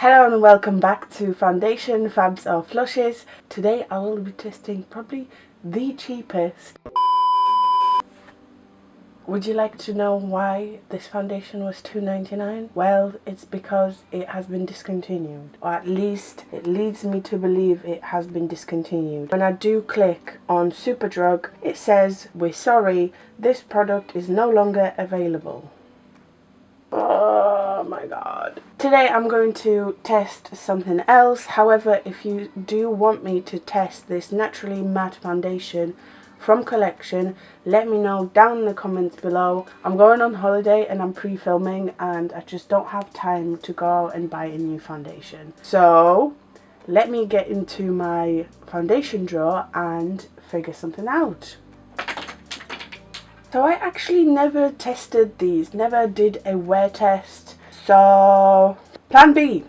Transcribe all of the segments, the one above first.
Hello and welcome back to Foundation Fabs and Flushes. Today I will be testing probably the cheapest. Would you like to know why this foundation was $2.99? Well, it's because it has been discontinued, or at least it leads me to believe it has been discontinued. When I do click on Superdrug, it says, "We're sorry, this product is no longer available." Oh my god. Today I'm going to test something else. However, if you do want me to test this naturally matte foundation from Collection, let me know down in the comments below. I'm going on holiday and I'm pre-filming and I just don't have time to go and buy a new foundation. So let me get into my foundation drawer and figure something out. So I actually never tested these, never did a wear test. So plan B,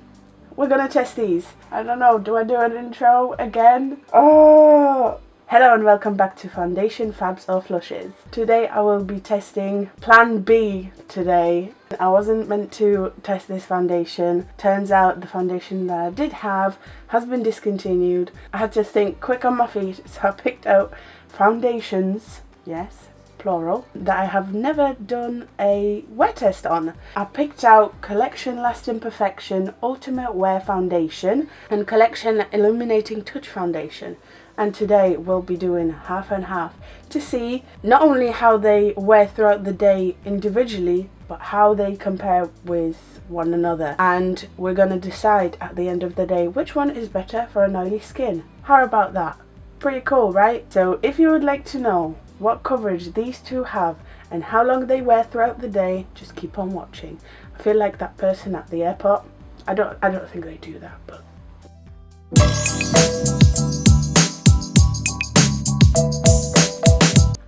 we're gonna test these. I don't know, do I do an intro again? Oh! Hello and welcome back to Foundation Fabs and Flushes. Today I will be testing Plan B today. I wasn't meant to test this foundation. Turns out the foundation that I did have has been discontinued. I had to think quick on my feet, so I picked out foundations, yes, plural, that I have never done a wear test on. I picked out Collection Lasting Perfection Ultimate Wear Foundation and Collection Illuminating Touch Foundation. And today we'll be doing half and half to see not only how they wear throughout the day individually, but how they compare with one another. And we're gonna decide at the end of the day which one is better for an oily skin. How about that? Pretty cool, right? So if you would like to know what coverage these two have and how long they wear throughout the day, just keep on watching. I feel like that person at the airport. I don't think they do that, but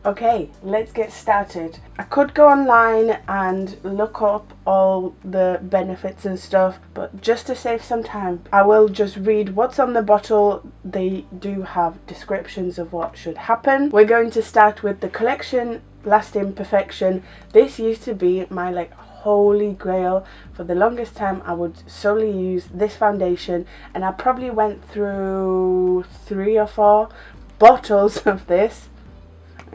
okay, let's get started. I could go online and look up all the benefits and stuff, but just to save some time, I will just read what's on the bottle. They do have descriptions of what should happen. We're going to start with the Collection Lasting Perfection. This used to be my holy grail. For the longest time I would solely use this foundation, and I probably went through 3 or 4 bottles of this.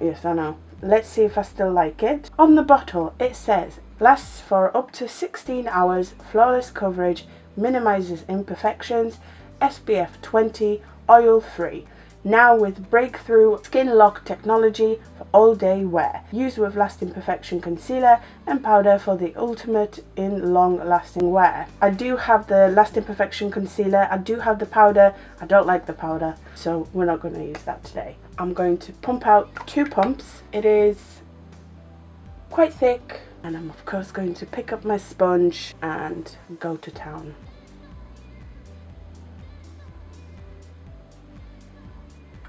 Yes, I know. Let's see if I still like it. On the bottle it says, lasts for up to 16 hours, flawless coverage, minimizes imperfections, SPF 20, oil free. Now with breakthrough skin lock technology for all day wear. Used with Lasting Perfection concealer and powder for the ultimate in long lasting wear. I do have the Lasting Perfection concealer, I do have the powder. I don't like the powder, so we're not going to use that today. I'm going to pump out 2 pumps. It is quite thick, and I'm of course going to pick up my sponge and go to town.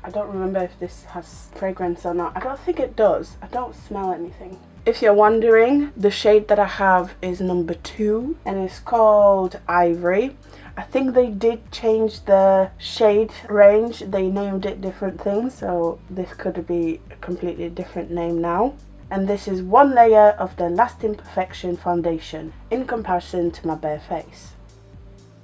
I don't remember if this has fragrance or not. I don't think it does. I don't smell anything. If you're wondering, the shade that I have is number 2 and it's called Ivory. I think they did change the shade range. They named it different things, so this could be a completely different name now. And this is 1 layer of the Lasting Perfection foundation in comparison to my bare face.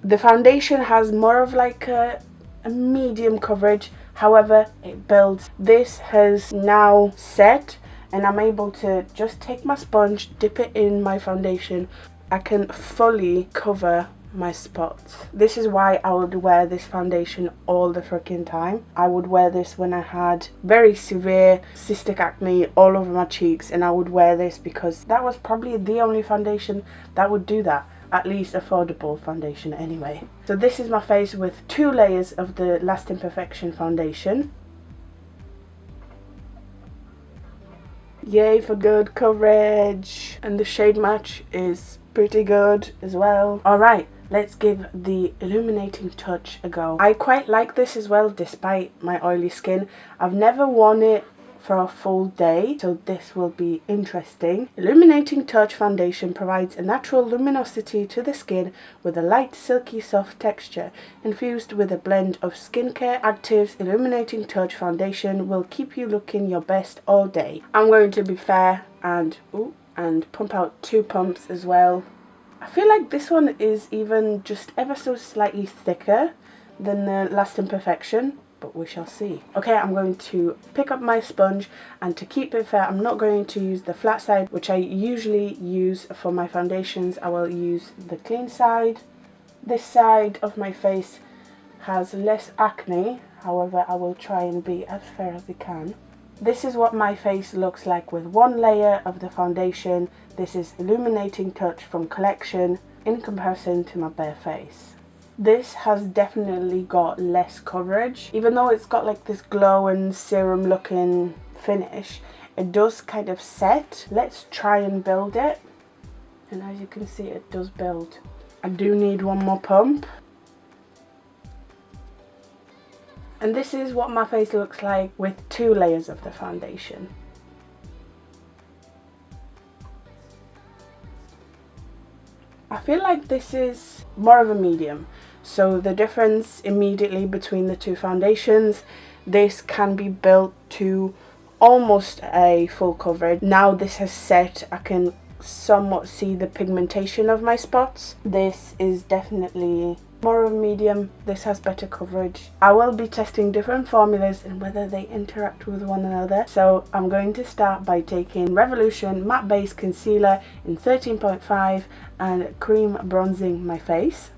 The foundation has more of a medium coverage. However, it builds. This has now set and I'm able to just take my sponge, dip it in my foundation. I can fully cover my spots. This is why I would wear this foundation all the freaking time. I would wear this when I had very severe cystic acne all over my cheeks, and I would wear this because that was probably the only foundation that would do that. At least affordable foundation anyway. So this is my face with 2 layers of the Lasting Perfection foundation. Yay for good coverage, and the shade match is pretty good as well. Alright, let's give the Illuminating Touch a go. I quite like this as well despite my oily skin. I've never worn it for a full day, so this will be interesting. Illuminating Touch foundation provides a natural luminosity to the skin with a light, silky, soft texture. Infused with a blend of skincare actives, Illuminating Touch foundation will keep you looking your best all day. I'm going to be fair and pump out 2 pumps as well. I feel like this one is even just ever so slightly thicker than the Lasting Perfection, but we shall see. Okay, I'm going to pick up my sponge, and to keep it fair, I'm not going to use the flat side, which I usually use for my foundations. I will use the clean side. This side of my face has less acne, however, I will try and be as fair as I can. This is what my face looks like with one layer of the foundation. This is Illuminating Touch from Collection in comparison to my bare face. This has definitely got less coverage. Even though it's got like this glow and serum looking finish, it does kind of set. Let's try and build it. And as you can see, it does build. I do need one more pump. And this is what my face looks like with 2 layers of the foundation. I feel like this is more of a medium. So the difference immediately between the 2 foundations, this can be built to almost a full coverage. Now this has set, I can somewhat see the pigmentation of my spots. This is definitely more of a medium. This has better coverage. I will be testing different formulas and whether they interact with one another. So I'm going to start by taking Revolution Matte Base Concealer in 13.5 and cream bronzing my face.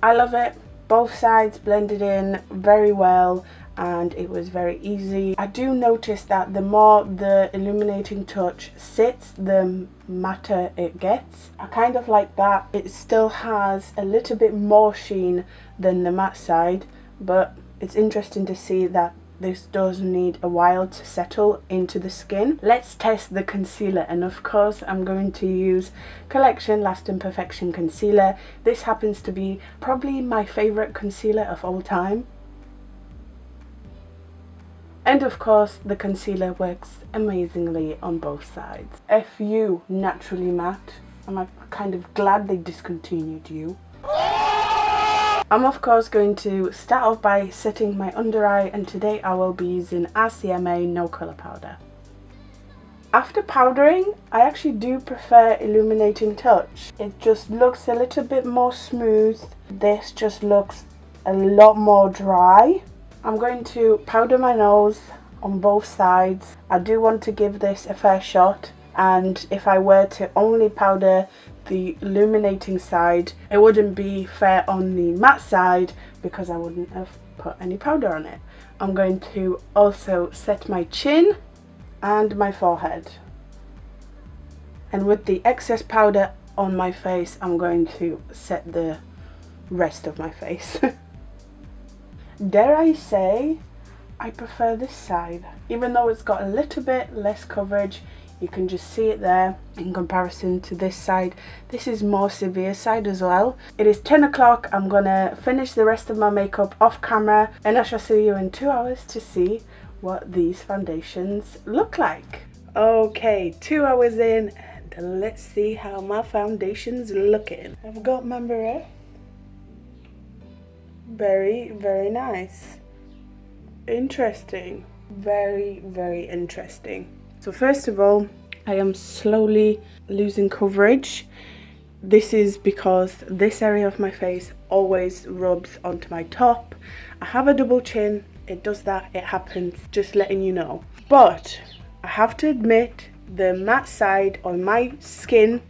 I love it. Both sides blended in very well and it was very easy. I do notice that the more the Illuminating Touch sits, the matter it gets. I kind of like that. It still has a little bit more sheen than the matte side, but it's interesting to see that this does need a while to settle into the skin. Let's test the concealer, and of course I'm going to use Collection Lasting Perfection Concealer. This happens to be probably my favourite concealer of all time. And of course the concealer works amazingly on both sides. FU Naturally Matte. I'm kind of glad they discontinued you. I'm of course going to start off by setting my under eye, and today I will be using RCMA No Colour Powder. After powdering, I actually do prefer Illuminating Touch. It just looks a little bit more smooth. This just looks a lot more dry. I'm going to powder my nose on both sides. I do want to give this a fair shot, and if I were to only powder the illuminating side, it wouldn't be fair on the matte side because I wouldn't have put any powder on it. I'm going to also set my chin and my forehead, and with the excess powder on my face I'm going to set the rest of my face. Dare I say I prefer this side, even though it's got a little bit less coverage. You can just see it there in comparison to this side. This is more severe side as well. It is 10 o'clock. I'm gonna finish the rest of my makeup off camera, and I shall see you in 2 hours to see what these foundations look like. Okay, 2 hours in, and let's see how my foundation's looking. I've got my mirror. Very, very nice. Interesting. Very, very interesting. So first of all, I am slowly losing coverage. This is because this area of my face always rubs onto my top. I have a double chin. It does that. It happens. Just letting you know. But I have to admit, the matte side on my skin,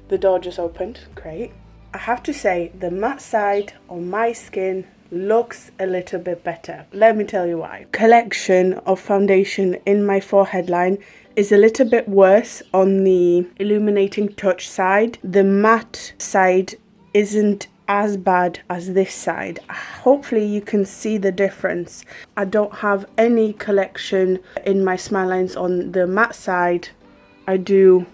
the door just opened. Great. I have to say the matte side on my skin looks a little bit better. Let me tell you why. Collection of foundation in my forehead line is a little bit worse on the Illuminating Touch side. The matte side isn't as bad as this side. Hopefully you can see the difference. I don't have any collection in my smile lines on the matte side. I do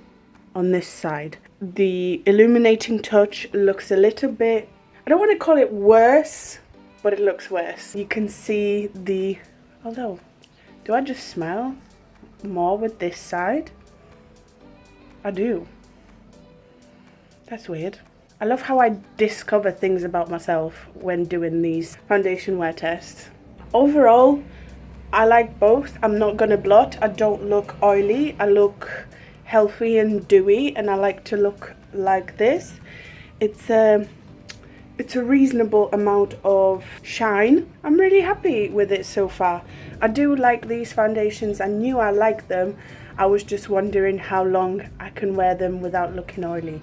on this side. The Illuminating Touch looks a little bit, I don't want to call it worse, but it looks worse. You can see the, although, do I just smile more with this side? I do. That's weird. I love how I discover things about myself when doing these foundation wear tests. Overall, I like both. I'm not gonna blot. I don't look oily. I look healthy and dewy, and I like to look like this. It's a reasonable amount of shine. I'm really happy with it so far. I do like these foundations. I knew I liked them. I was just wondering how long I can wear them without looking oily.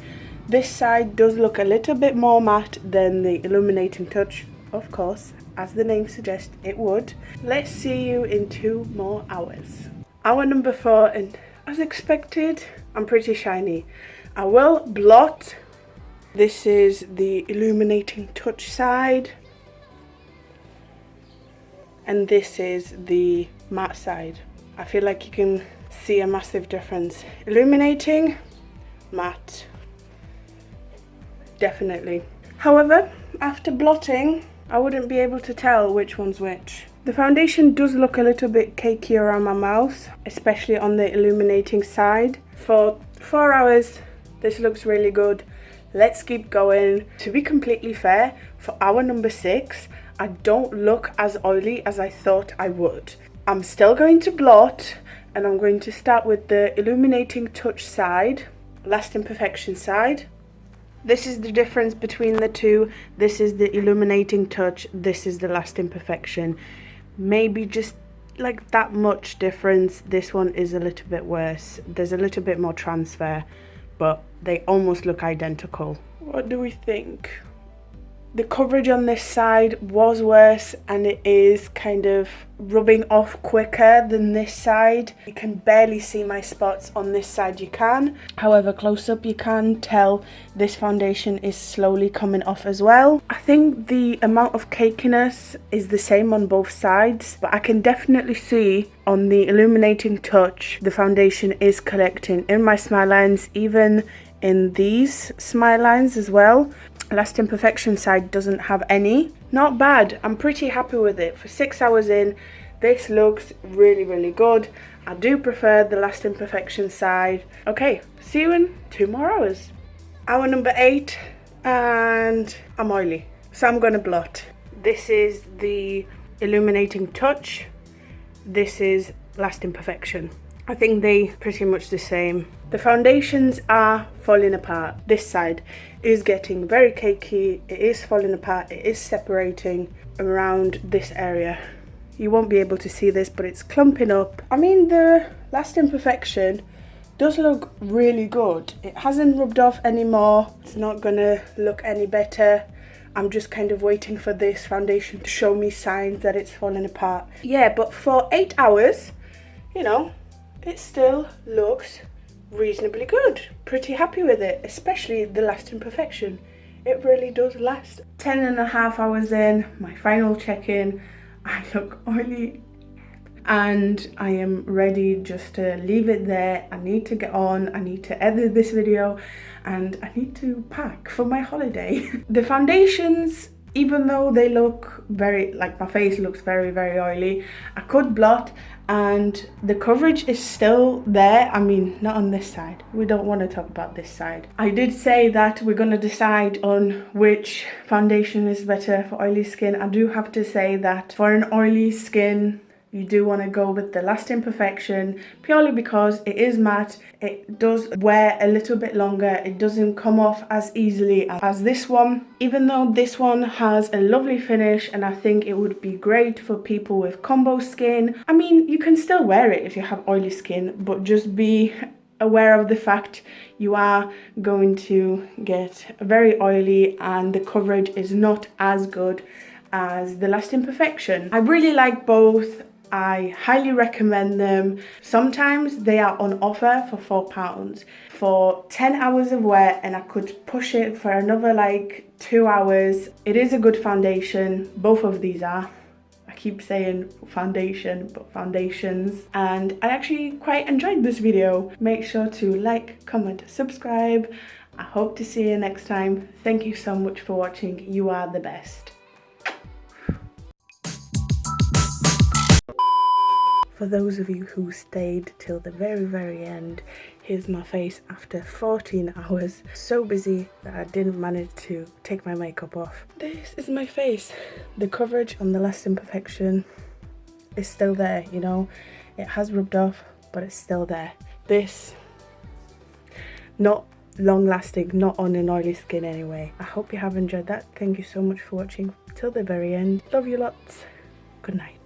This side does look a little bit more matte than the Illuminating Touch, of course, as the name suggests it would. Let's see you in 2 more hours. Hour number 4, and as expected, I'm pretty shiny. I will blot. This is the Illuminating Touch side, and this is the matte side. I feel like you can see a massive difference. Illuminating, matte, definitely. However, after blotting, I wouldn't be able to tell which one's which. The foundation does look a little bit cakey around my mouth, especially on the Illuminating side. For 4 hours, this looks really good. Let's keep going. To be completely fair, for hour number 6, I don't look as oily as I thought I would. I'm still going to blot, and I'm going to start with the Illuminating Touch side, Lasting Perfection side. This is the difference between the two. This is the Illuminating Touch, this is the Lasting Perfection. Maybe just like that much difference. This one is a little bit worse. There's a little bit more transfer, but they almost look identical. What do we think? The coverage on this side was worse, and it is kind of rubbing off quicker than this side. You can barely see my spots on this side, you can. However, close up you can tell this foundation is slowly coming off as well. I think the amount of cakiness is the same on both sides, but I can definitely see on the Illuminating Touch the foundation is collecting in my smile lines, even in these smile lines as well. Lasting Perfection side doesn't have any. Not bad. I'm pretty happy with it. For 6 hours in, this looks really, really good. I do prefer the Lasting Perfection side. Okay, see you in 2 more hours. Hour number 8, and I'm oily, so I'm gonna blot. This is the Illuminating Touch. This is Lasting Perfection. I think they pretty much the same. The foundations are falling apart. This side is getting very cakey. It is falling apart. It is separating around this area. You won't be able to see this, but it's clumping up. I mean, the Lasting Perfection does look really good. It hasn't rubbed off anymore. It's not gonna look any better. I'm just kind of waiting for this foundation to show me signs that it's falling apart. Yeah, but for 8 hours, you know, it still looks reasonably good. Pretty happy with it, especially the Lasting Perfection. It really does last. 10.5 hours in, my final check-in. I look oily and I am ready just to leave it there. I need to get on, I need to edit this video, and I need to pack for my holiday. The foundations, even though they look very, like my face looks very, very oily, I could blot and the coverage is still there. I mean, not on this side. We don't want to talk about this side. I did say that we're going to decide on which foundation is better for oily skin. I do have to say that for an oily skin, you do want to go with the Lasting Perfection, purely because it is matte. It does wear a little bit longer. It doesn't come off as easily as this one. Even though this one has a lovely finish and I think it would be great for people with combo skin. I mean, you can still wear it if you have oily skin, but just be aware of the fact you are going to get very oily and the coverage is not as good as the Lasting Perfection. I really like both. I highly recommend them. Sometimes they are on offer for £4 for 10 hours of wear, and I could push it for another like 2 hours. It is a good foundation. Both of these are. I keep saying foundation, but foundations. And I actually quite enjoyed this video. Make sure to like, comment, subscribe. I hope to see you next time. Thank you so much for watching. You are the best. For those of you who stayed till the very, very end, here's my face after 14 hours. So busy that I didn't manage to take my makeup off. This is my face. The coverage on the Lasting Perfection is still there, you know. It has rubbed off, but it's still there. This, not long lasting, not on an oily skin anyway. I hope you have enjoyed that. Thank you so much for watching till the very end. Love you lots. Good night.